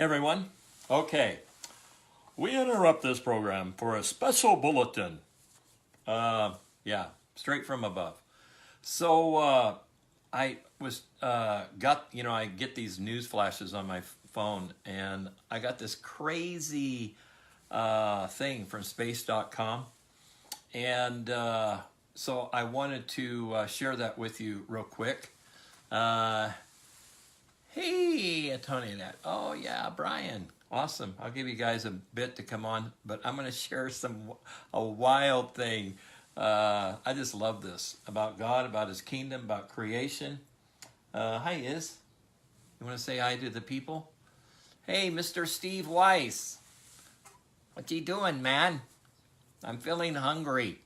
everyone. Okay, we interrupt this program for a special bulletin. Yeah, straight from above. So I was I get these news flashes on my phone, and I got this crazy thing from space.com, and so I wanted to share that with you real quick. Hey, Tony, that. Oh, yeah, Brian. Awesome. I'll give you guys a bit to come on, but I'm going to share a wild thing. I just love this about God, about His kingdom, about creation. Hi, Iz. You want to say hi to the people? Hey, Mr. Steve Weiss. What you doing, man? I'm feeling hungry.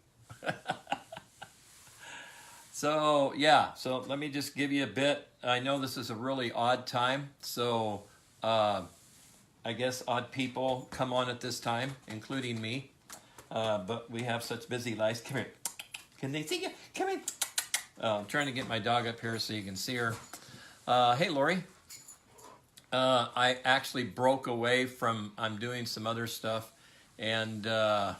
So let me just give you a bit. I know this is a really odd time, so I guess odd people come on at this time, including me. But we have such busy lives. Come here. Can they see you? Come in. I'm trying to get my dog up here so you can see her. Hey, Lori. I actually broke away from, I'm doing some other stuff, and let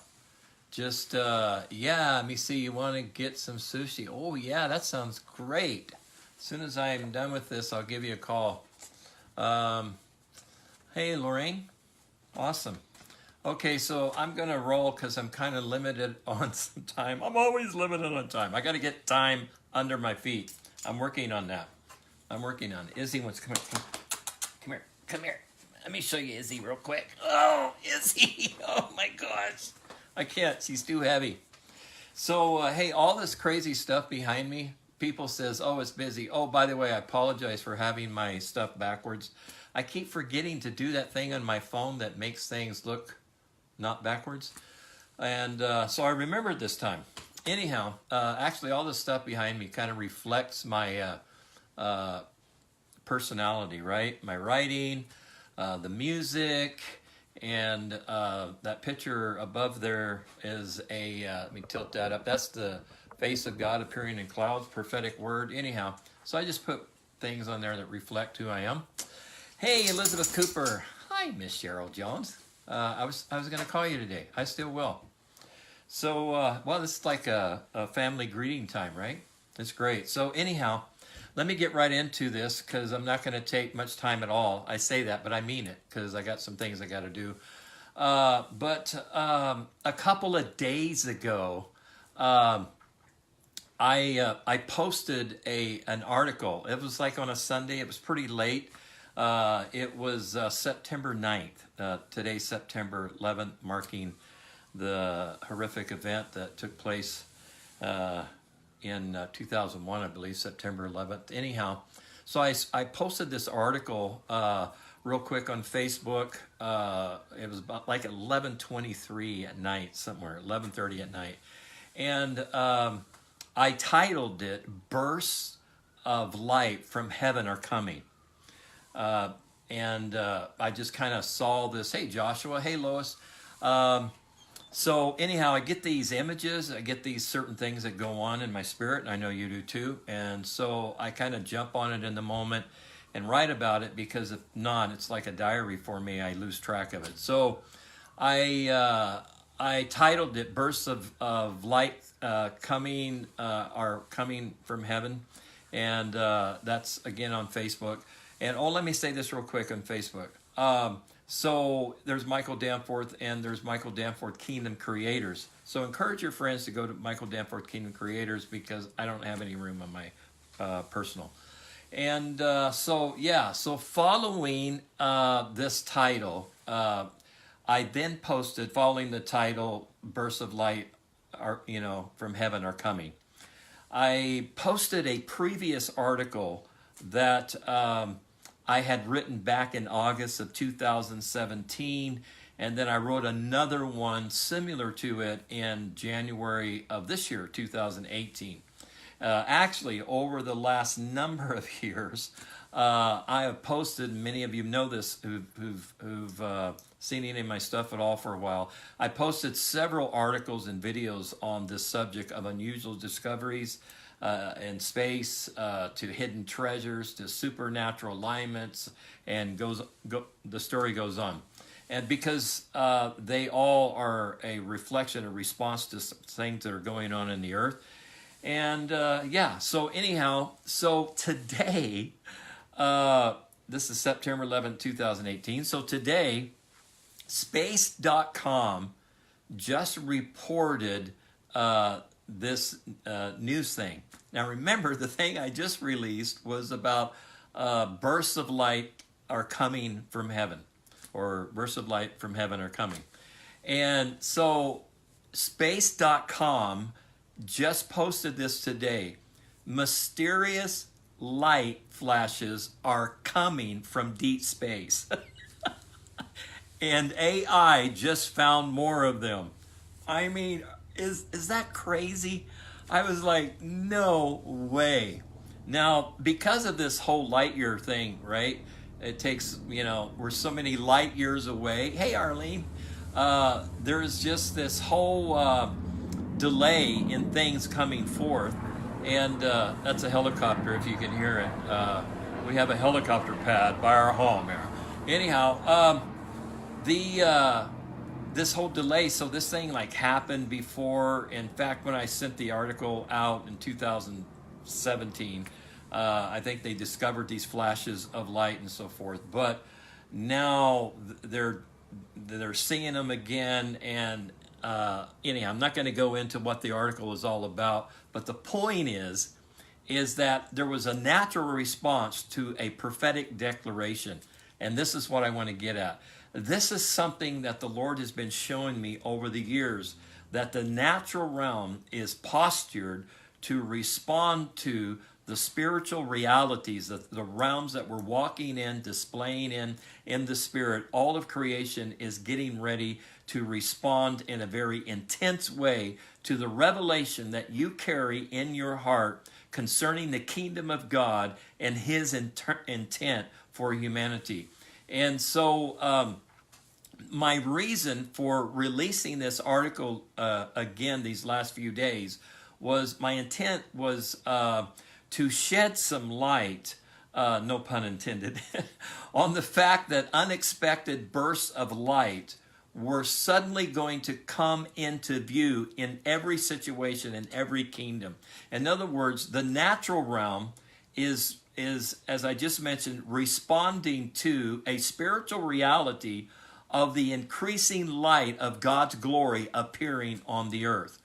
me see, you want to get some sushi? Oh, yeah, that sounds great. As soon as I'm done with this, I'll give you a call. Hey, Lorraine. Awesome. Okay, so I'm going to roll because I'm kind of limited on some time. I'm always limited on time. I got to get time under my feet. I'm working on that. Izzy wants to come here. Let me show you Izzy real quick. Oh, Izzy. Oh, my gosh. I can't. She's too heavy. So, hey, all this crazy stuff behind me, people says, oh, it's busy. Oh, by the way, I apologize for having my stuff backwards. I keep forgetting to do that thing on my phone that makes things look not backwards. And so I remembered this time. Anyhow, actually, all this stuff behind me kind of reflects my personality, right? My writing, the music. And that picture above there is let me tilt that up. That's the face of God appearing in clouds, prophetic word. Anyhow, so I just put things on there that reflect who I am. Hey, Elizabeth Cooper. Hi, Miss Cheryl Jones. I was going to call you today. I still will. So, this is like a family greeting time, right? It's great. So anyhow, let me get right into this because I'm not going to take much time at all. I say that, but I mean it because I got some things I got to do. But a couple of days ago, I posted an article. It was like on a Sunday. It was pretty late. It was September 9th. Today's September 11th, marking the horrific event that took place in 2001, I believe, September 11th. Anyhow, so I posted this article real quick on Facebook. It was about like 11:23 at night, somewhere, 11:30 at night. And I titled it, Bursts of Light from Heaven Are Coming. And I just kind of saw this, hey, Joshua, hey, Lois. So anyhow, I get these images, I get these certain things that go on in my spirit, and I know you do too. And so I kind of jump on it in the moment and write about it because if not, it's like a diary for me. I lose track of it. So I titled it "Bursts of Light Coming Are Coming from Heaven," and that's again on Facebook. And let me say this real quick on Facebook. So there's Michael Danforth and there's Michael Danforth Kingdom Creators. So encourage your friends to go to Michael Danforth Kingdom Creators because I don't have any room on my personal. And so following this title, I then posted, following the title, Bursts of Light from Heaven Are Coming. I posted a previous article that I had written back in August of 2017, and then I wrote another one similar to it in January of this year, 2018. Actually, over the last number of years, I have posted, many of you know this who've seen any of my stuff at all for a while, I posted several articles and videos on this subject of unusual discoveries, in space, to hidden treasures, to supernatural alignments, and the story goes on. And because they all are a reflection, a response to things that are going on in the earth. And yeah, so anyhow, so today, this is September 11th, 2018. So today, space.com just reported this news thing. Now remember, the thing I just released was about bursts of light are coming from heaven, or bursts of light from heaven are coming. And so space.com just posted this today. Mysterious light flashes are coming from deep space. And AI just found more of them. I mean, is that crazy? I was like, no way. Now, because of this whole light year thing, right? It takes, we're so many light years away. Hey, Arlene. There's just this whole delay in things coming forth. And that's a helicopter, if you can hear it. We have a helicopter pad by our home here. Anyhow, this whole delay, so this thing like happened before. In fact, when I sent the article out in 2017, I think they discovered these flashes of light and so forth. But now they're seeing them again. And anyhow, I'm not going to go into what the article is all about. But the point is that there was a natural response to a prophetic declaration. And this is what I want to get at. This is something that the Lord has been showing me over the years, that the natural realm is postured to respond to the spiritual realities, the realms that we're walking in, displaying in the spirit. All of creation is getting ready to respond in a very intense way to the revelation that you carry in your heart concerning the kingdom of God and his intent for humanity. And so my reason for releasing this article again these last few days was, my intent was to shed some light, no pun intended, on the fact that unexpected bursts of light were suddenly going to come into view in every situation, in every kingdom. In other words, the natural realm is, as I just mentioned, responding to a spiritual reality of the increasing light of God's glory appearing on the earth.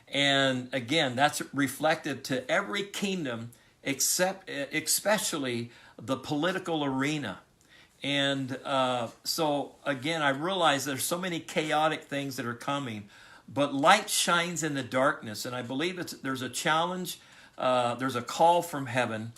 And again, that's reflected to every kingdom, especially the political arena. And so again, I realize there's so many chaotic things that are coming, but light shines in the darkness. And I believe there's a challenge, there's a call from heaven,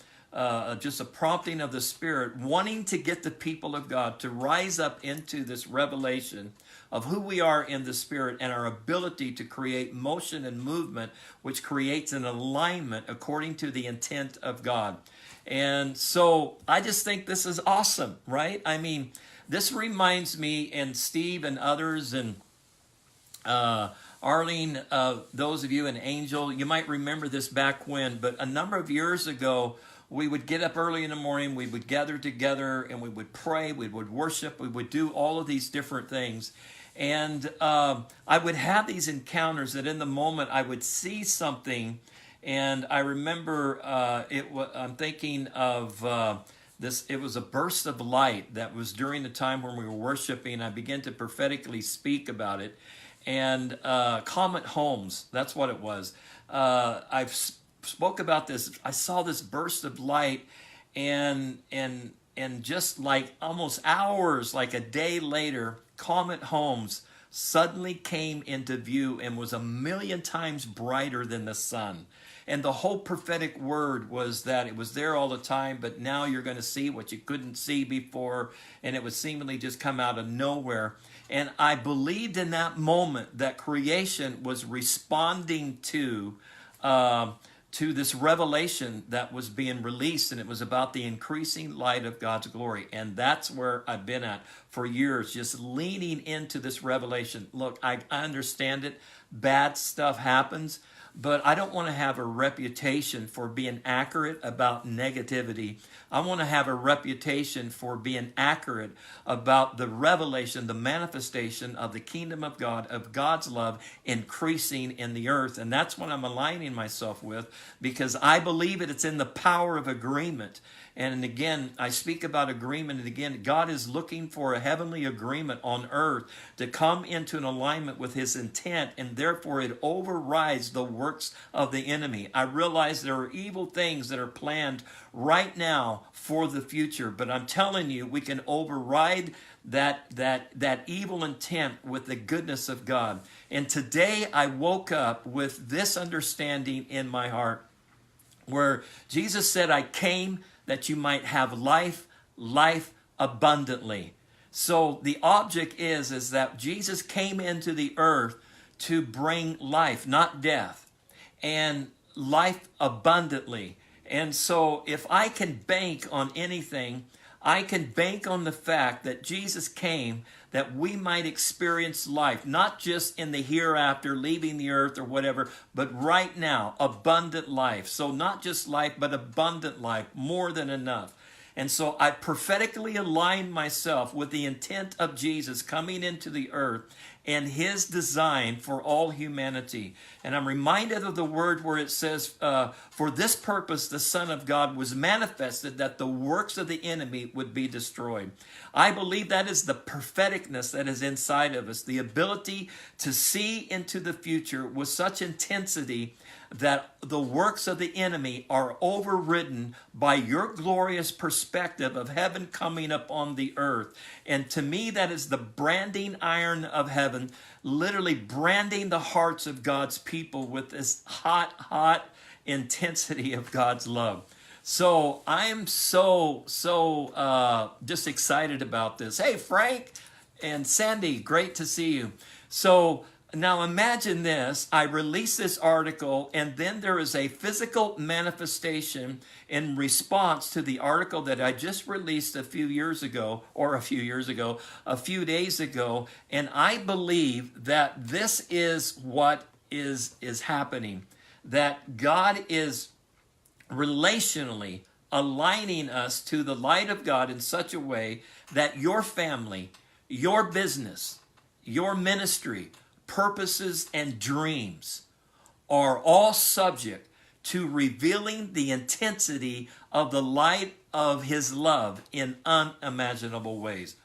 just a prompting of the Spirit, wanting to get the people of God to rise up into this revelation of who we are in the Spirit and our ability to create motion and movement, which creates an alignment according to the intent of God. And so I just think this is awesome, right? I mean, this reminds me, and Steve and others, and Arlene, those of you, and Angel, you might remember this back when, but a number of years ago, we would get up early in the morning, we would gather together, and we would pray, we would worship, we would do all of these different things. And I would have these encounters that in the moment I would see something. And I remember I'm thinking of this. It was a burst of light that was during the time when we were worshiping. I began to prophetically speak about it. And Comet Homes, that's what it was. I've spoke about this. I saw this burst of light, and just like almost hours, like a day later, Comet Homes suddenly came into view and was 1,000,000 times brighter than the sun. And the whole prophetic word was that it was there all the time, but now you're going to see what you couldn't see before, and it would seemingly just come out of nowhere. And I believed in that moment that creation was responding to this revelation that was being released, and it was about the increasing light of God's glory. And that's where I've been at for years, just leaning into this revelation. Look, I understand it. Bad stuff happens. but I don't want to have a reputation for being accurate about negativity. I want to have a reputation for being accurate about the revelation, the manifestation of the kingdom of God, of God's love increasing in the earth. And that's what I'm aligning myself with, because I believe it. It's in the power of agreement. And again, I speak about agreement. And again, God is looking for a heavenly agreement on earth to come into an alignment with his intent. And therefore, it overrides the works of the enemy. I realize there are evil things that are planned right now for the future. But I'm telling you, we can override that evil intent with the goodness of God. And today I woke up with this understanding in my heart, where Jesus said, I came that you might have life, life abundantly. So the object is that Jesus came into the earth to bring life, not death, and life abundantly. And so if I can bank on anything, I can bank on the fact that Jesus came that we might experience life, not just in the hereafter, leaving the earth or whatever, but right now, abundant life. So not just life, but abundant life, more than enough. And so I prophetically align myself with the intent of Jesus coming into the earth and his design for all humanity. And I'm reminded of the word where it says, for this purpose the Son of God was manifested, that the works of the enemy would be destroyed. I believe that is the propheticness that is inside of us, the ability to see into the future with such intensity that the works of the enemy are overridden by your glorious perspective of heaven coming upon the earth. And to me, that is the branding iron of heaven, literally branding the hearts of God's people with this hot intensity of God's love. So I am so just excited about this. Hey, Frank and Sandy, great to see you. So now imagine this, I release this article, and then there is a physical manifestation in response to the article that I just released a few days ago, and I believe that this is what is happening, that God is relationally aligning us to the light of God in such a way that your family, your business, your ministry, purposes, and dreams are all subject to revealing the intensity of the light of his love in unimaginable ways.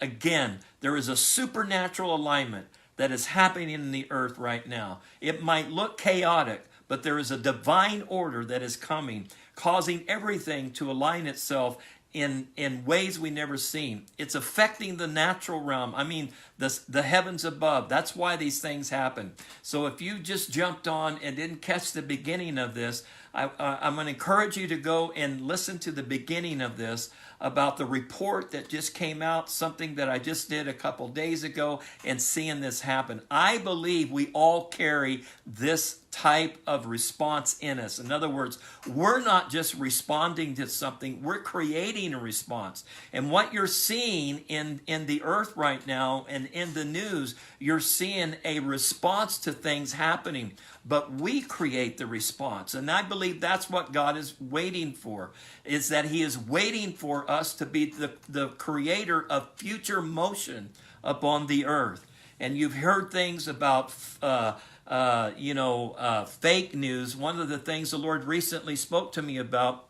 Again, there is a supernatural alignment that is happening in the earth right now. It might look chaotic, but there is a divine order that is coming, causing everything to align itself in ways we never seen. It's affecting the natural realm. I mean, the heavens above. That's why these things happen. So if you just jumped on and didn't catch the beginning of this, I'm going to encourage you to go and listen to the beginning of this about the report that just came out, something that I just did a couple days ago, and seeing this happen. I believe we all carry this type of response in us. In other words, we're not just responding to something, we're creating a response. And what you're seeing in the earth right now and in the news, you're seeing a response to things happening, but we create the response. And I believe that's what God is waiting for, is that he is waiting for us to be the creator of future motion upon the earth. And you've heard things about fake news. One of the things the Lord recently spoke to me about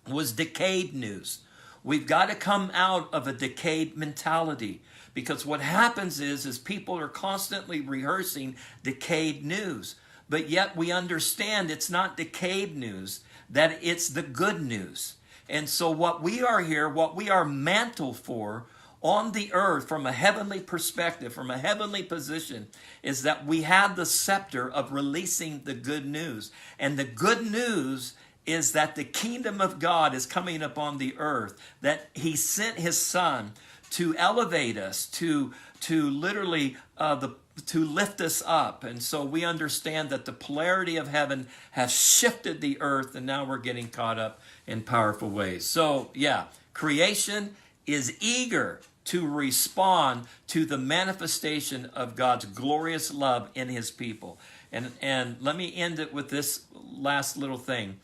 was decayed news. We've got to come out of a decayed mentality, because what happens is people are constantly rehearsing decayed news, but yet we understand it's not decayed news, that it's the good news. And so what we are here, what we are mantled for on the earth from a heavenly perspective, from a heavenly position, is that we have the scepter of releasing the good news. And the good news is that the kingdom of God is coming upon the earth, that he sent his son to elevate us, to literally to lift us up. And so we understand that the polarity of heaven has shifted the earth, and now we're getting caught up in powerful ways. So yeah, creation is eager to respond to the manifestation of God's glorious love in his people. And let me end it with this last little thing.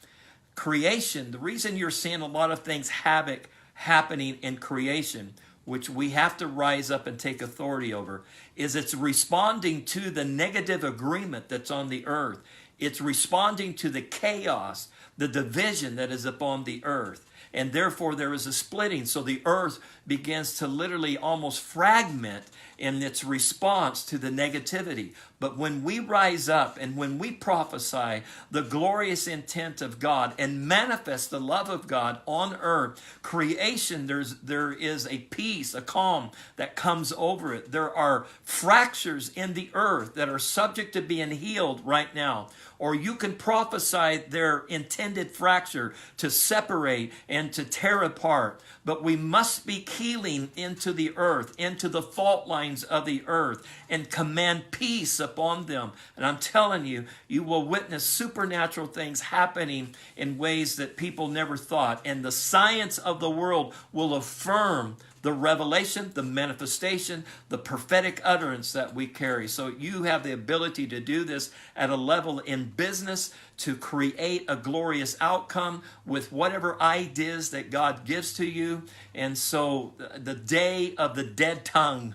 Creation, the reason you're seeing a lot of things happening in creation, which we have to rise up and take authority over, is it's responding to the negative agreement that's on the earth. It's responding to the chaos, the division that is upon the earth. And therefore there is a splitting. So the earth begins to literally almost fragment in its response to the negativity. But when we rise up and when we prophesy the glorious intent of God and manifest the love of God on earth, creation, there is a peace, a calm that comes over it. There are fractures in the earth that are subject to being healed right now. Or you can prophesy their intended fracture to separate and to tear apart. But we must speak healing into the earth, into the fault lines of the earth, and command peace upon them. And I'm telling you, you will witness supernatural things happening in ways that people never thought. And the science of the world will affirm the revelation, the manifestation, the prophetic utterance that we carry. So you have the ability to do this at a level in business, to create a glorious outcome with whatever ideas that God gives to you. And so the day of the dead tongue,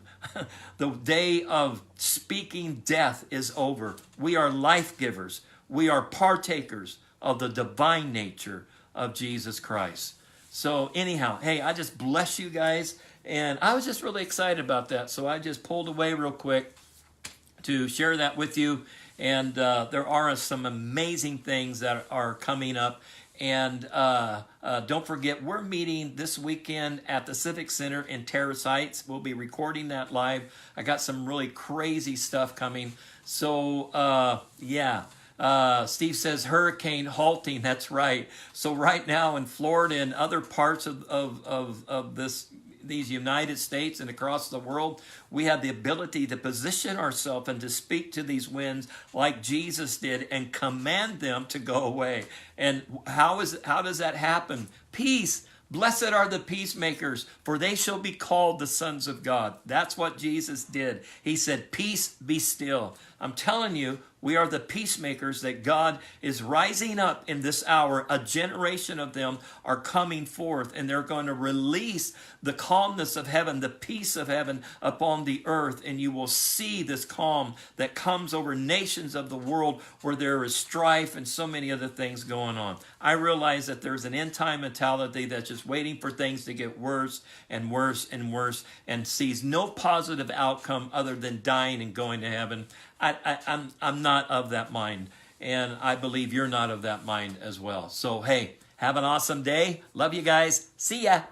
the day of speaking death is over. We are life givers. We are partakers of the divine nature of Jesus Christ. So anyhow, hey, I just bless you guys. And I was just really excited about that. So I just pulled away real quick to share that with you. And there are some amazing things that are coming up. And don't forget, we're meeting this weekend at the Civic Center in Terrace Heights. We'll be recording that live. I got some really crazy stuff coming. So, yeah. Steve says hurricane halting. That's right. So right now in Florida and other parts of these United States and across the world, we have the ability to position ourselves and to speak to these winds like Jesus did and command them to go away. And how does that happen? Peace. Blessed are the peacemakers, for they shall be called the sons of God. That's what Jesus did. He said, peace, be still. I'm telling you, we are the peacemakers that God is rising up in this hour. A generation of them are coming forth, and they're going to release the calmness of heaven, the peace of heaven upon the earth. And you will see this calm that comes over nations of the world where there is strife and so many other things going on. I realize that there's an end time mentality that's just waiting for things to get worse and worse and worse and sees no positive outcome other than dying and going to heaven. I'm not of that mind, and I believe you're not of that mind as well. So, hey, have an awesome day. Love you guys. See ya.